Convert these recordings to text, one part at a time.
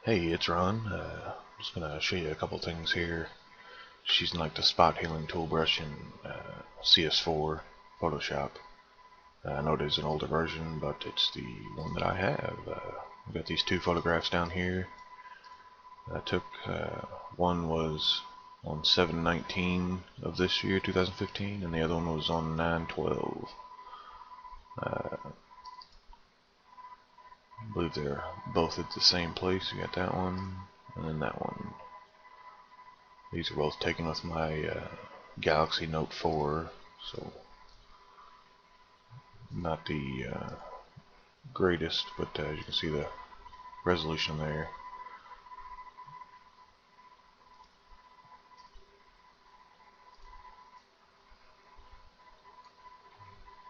Hey, it's Ron. Just gonna show you a couple things here. Just using like the spot healing tool brush in CS4 Photoshop. I know there's an older version, but it's the one that I have. I've got these two photographs down here. I took one was on 7/19 of this year, 2015, and the other one was on 9/12. I believe they're both at the same place. You got that one, and then that one. These are both taken with my Galaxy Note 4, so not the greatest, but as you can see the resolution there.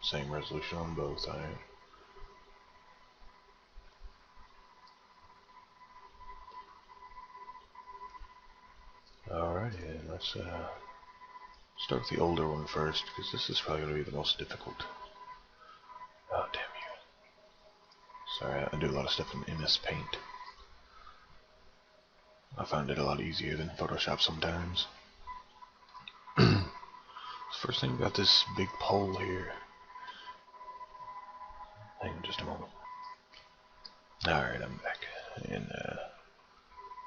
Same resolution on both. Alrighty, let's start with the older one first, because this is probably going to be the most difficult. Oh, damn you. Sorry, I do a lot of stuff in MS Paint. I find it a lot easier than Photoshop sometimes. First thing, we got this big pole here. Hang on just a moment. Alright, I'm back. And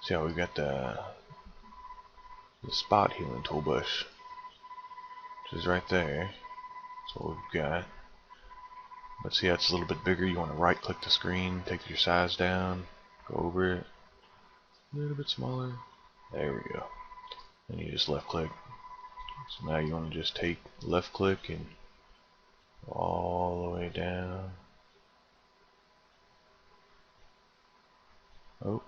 see how we've got the spot healing tool brush, which is right there. That's what we've got. But see how it's a little bit bigger. You want to right click the screen, take your size down, go over it, a little bit smaller. There we go. And you just left click. So now you want to just take left click and go all the way down. Oh.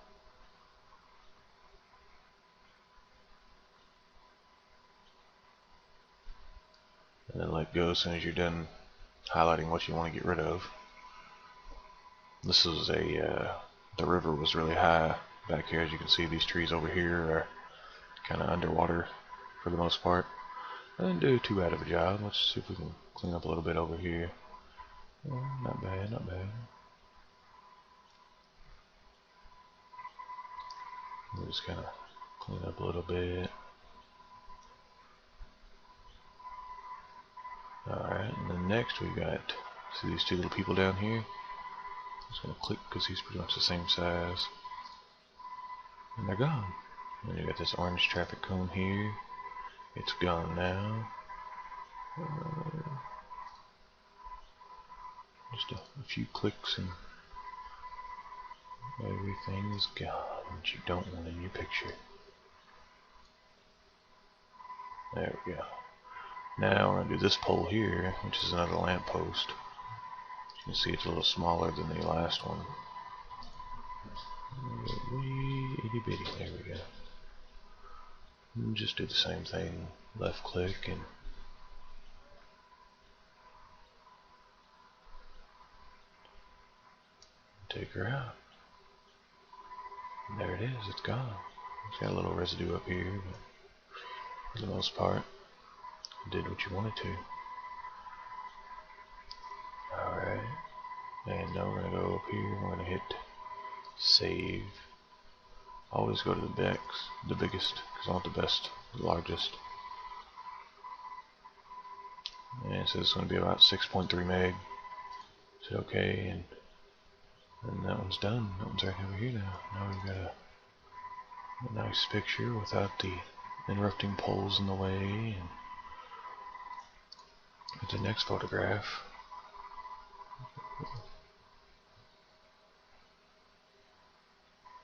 And then let go as soon as you're done highlighting what you want to get rid of. This is the river was really high back here. As you can see, these trees over here are kind of underwater for the most part. I didn't do too bad of a job. Let's see if we can clean up a little bit over here. Not bad, not bad. We'll just kind of clean up a little bit. Alright, and then next we got, see these two little people down here? Just gonna click because he's pretty much the same size. And they're gone. And you got this orange traffic cone here. It's gone now. Just a few clicks and everything is gone that you don't want in your picture. There we go. Now we're going to do this pole here, which is another lamp post. You can see it's a little smaller than the last one. Wee itty bitty, there we go. And just do the same thing, left click and take her out. And there it is, it's gone. It's got a little residue up here, but for the most part, it did what you wanted to. Alright, and now we're going to go up here, we're going to hit save. Always go to the biggest, because I want the best, the largest. And so it's going to be about 6.3 meg. Hit OK, and that one's done. That one's right over here now. Now we've got a nice picture without the interrupting poles in the way. And with the next photograph,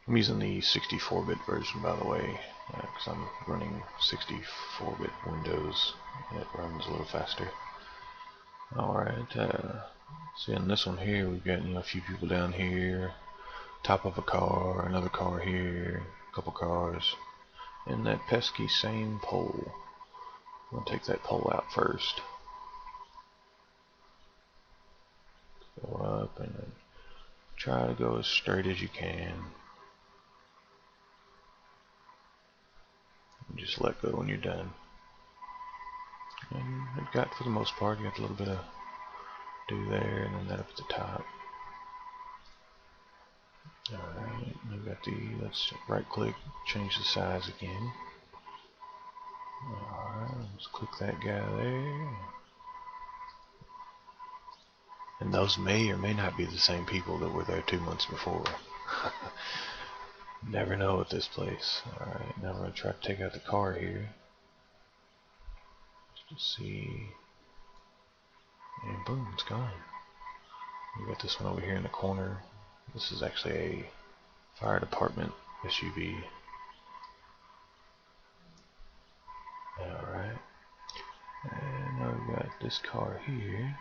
I'm using the 64-bit version, by the way, because I'm running 64-bit Windows, and it runs a little faster. Alright, see in this one here, we've got a few people down here, top of a car, another car here, a couple cars, and that pesky same pole. I'm going to take that pole out first. Go up and then try to go as straight as you can. And just let go when you're done. And it got, for the most part, you got a little bit of do there, and then that up at the top. Alright, we got let's right click, change the size again. Alright, let's click that guy there. And those may or may not be the same people that were there 2 months before. Never know with this place. Alright, now we're going to try to take out the car here. Let's see. And boom, it's gone. We got this one over here in the corner. This is actually a fire department SUV. Alright. And now we got this car here.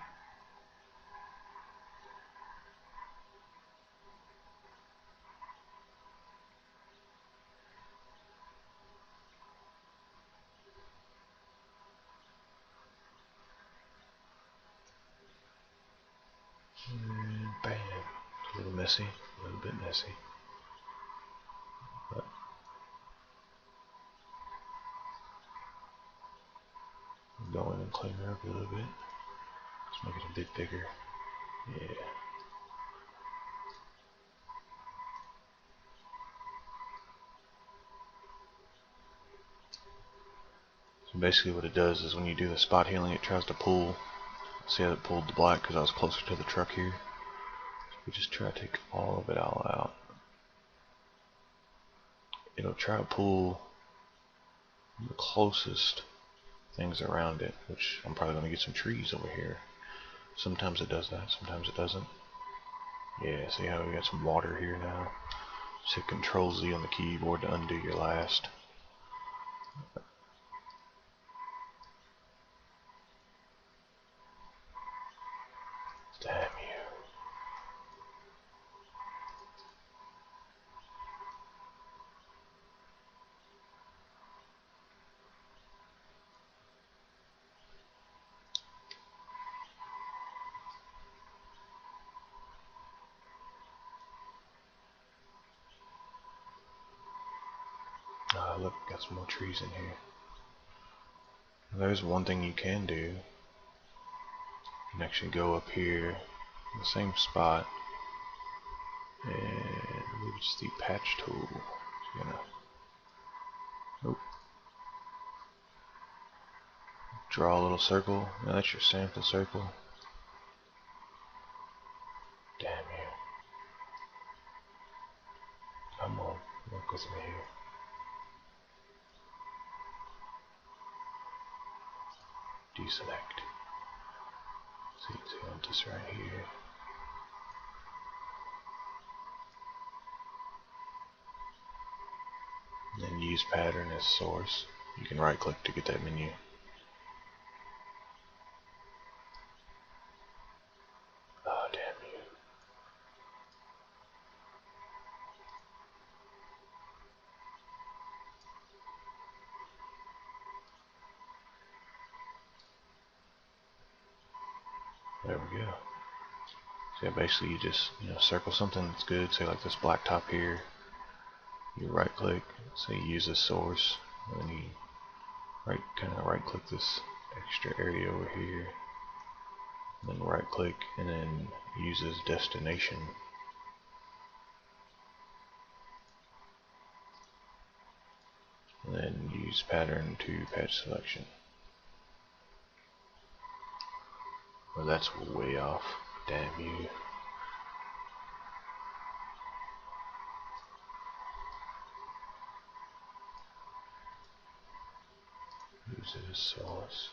And bam. It's a little messy. A little bit messy. But go in and clean her up a little bit. Let's make it a bit bigger. Yeah. So basically what it does is when you do the spot healing, it tries to pull. See how it pulled the black because I was closer to the truck here. So we just try to take all of it all out. It'll try to pull the closest things around it, which I'm probably going to get some trees over here. Sometimes it does that, sometimes it doesn't. Yeah, see how we got some water here now? Just hit Control Z on the keyboard to undo your last. Damn you. Look, got some more trees in here. There's one thing you can do. You can actually go up here in the same spot and I believe it's the patch tool. So you're gonna, nope. Draw a little circle. Now that's your sample circle. Damn you. Come on, work with me here. Deselect. See, I want this right here. And then use pattern as source. You can right click to get that menu. Oh, damn you. There we go. So yeah, basically you just circle something that's good. Say like this black top here. You right click. Say use as source. And then you kind of right click this extra area over here. And then right click and then use as destination. And then use pattern to patch selection. Well, that's way off. Damn you. Use it as source.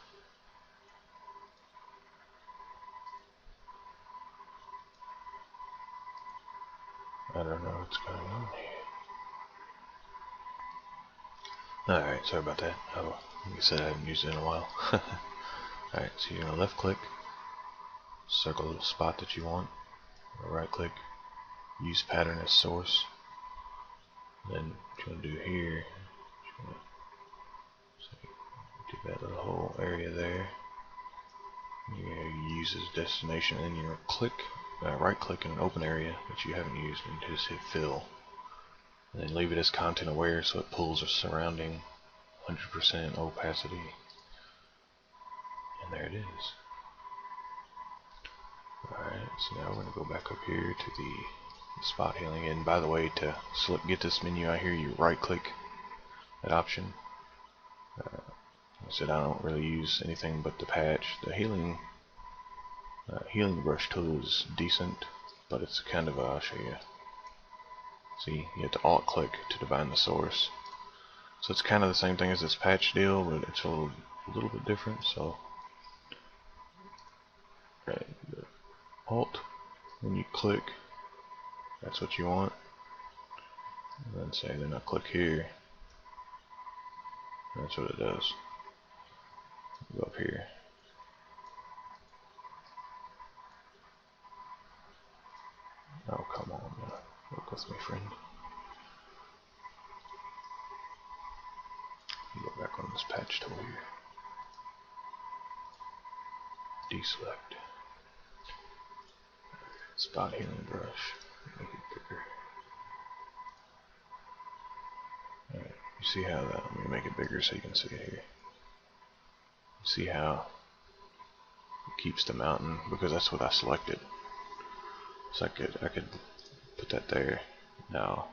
I don't know what's going on here. Alright, sorry about that. Oh, like I said, I haven't used it in a while. Alright, so you're going to left click, circle a little spot that you want, right click, use pattern as source. Then what you're going to do here, do that little whole area there. You're going to use as destination, and then you're going to right click in an open area that you haven't used and just hit fill. And then leave it as content aware so it pulls a surrounding 100% opacity. And there it is. Alright, so now we're going to go back up here to the spot healing. And by the way, to get this menu out here, you right click that option. I said I don't really use anything but the patch. The healing brush tool is decent, but it's kind of I'll show you. See, you have to alt click to define the source. So it's kind of the same thing as this patch deal, but it's a little bit different. So right, alt, when you click, that's what you want. And then say then I click here. That's what it does. Go up here. Oh, come on, work with me, friend. Go back on this patch tool here. Deselect. Spot healing brush. Make it bigger. Alright, you see how that? Let me make it bigger so you can see it here. See how it keeps the mountain, because that's what I selected. So I could put that there. Now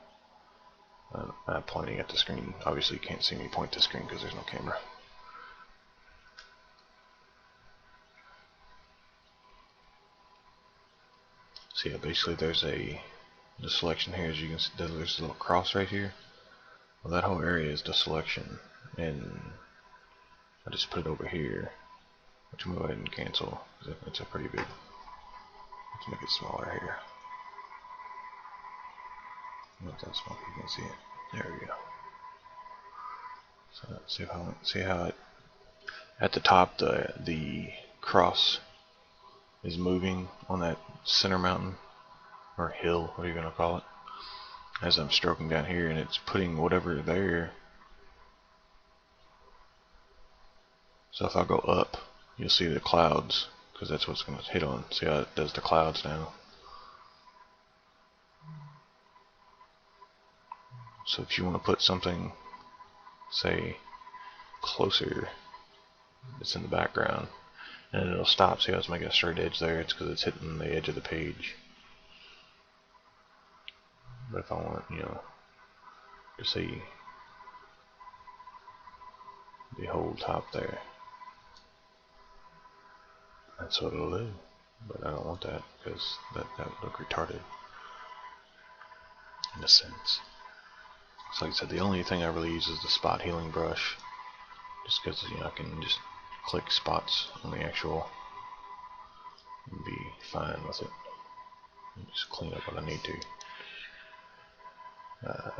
I'm pointing at the screen. Obviously you can't see me point to the screen because there's no camera. So yeah, basically there's the selection here. As you can see, there's a little cross right here. Well, that whole area is the selection, and I just put it over here, which I'm going to go ahead and cancel because it's a pretty big. Let's make it smaller here. Not that small, you can see it. There we go. So see how it, at the top the cross is moving on that center mountain or hill, what are you gonna call it? As I'm stroking down here, and it's putting whatever there. So if I go up, you'll see the clouds, because that's what's gonna hit on. See how it does the clouds now. So if you want to put something, say, closer, it's in the background, and it'll stop. See how it's making a straight edge there? It's because it's hitting the edge of the page. But if I want, to see the whole top there, that's what it'll do. But I don't want that, because that would look retarded in a sense. So like I said, the only thing I really use is the spot healing brush, just because I can just click spots on the actual and be fine with it. And just clean up what I need to.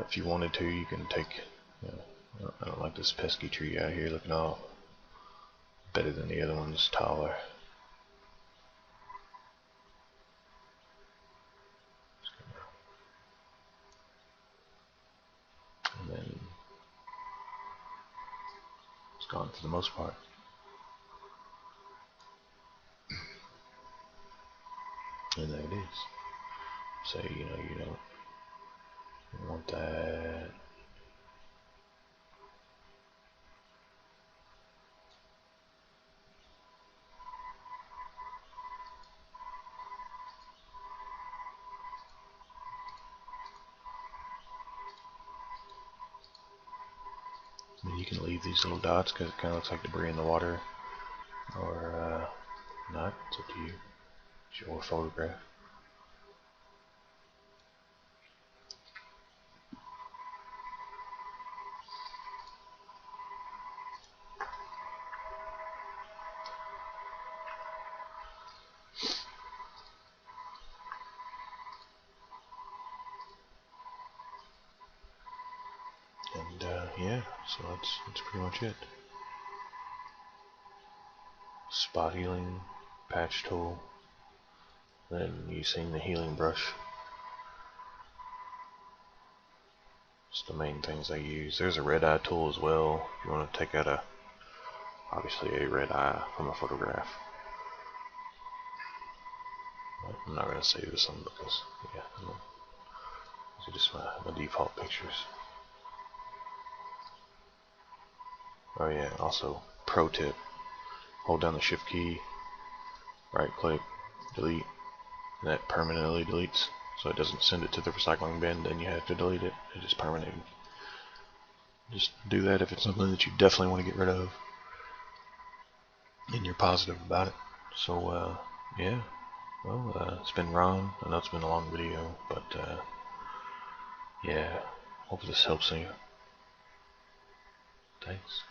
If you wanted to, you can take. I don't like this pesky tree out here looking all better than the other ones, taller. And then it's gone for the most part. And there it is. Say, you don't want that. I mean, you can leave these little dots because it kind of looks like debris in the water, or not. It's up to you. It's your photograph. And yeah, so that's pretty much it. Spot healing, patch tool, then using the healing brush. It's the main things I use. There's a red eye tool as well. If you want to take out obviously a red eye from a photograph. But I'm not going to save this one because yeah, these are just my default pictures. Oh yeah, also pro tip: hold down the shift key, right click, delete, and that permanently deletes. so it doesn't send it to the recycling bin, then you have to delete it. It is permanent. Just do that if it's something that you definitely want to get rid of and you're positive about it. So yeah, well, it's been Ron. I know it's been a long video, but yeah, hope this helps you. Thanks.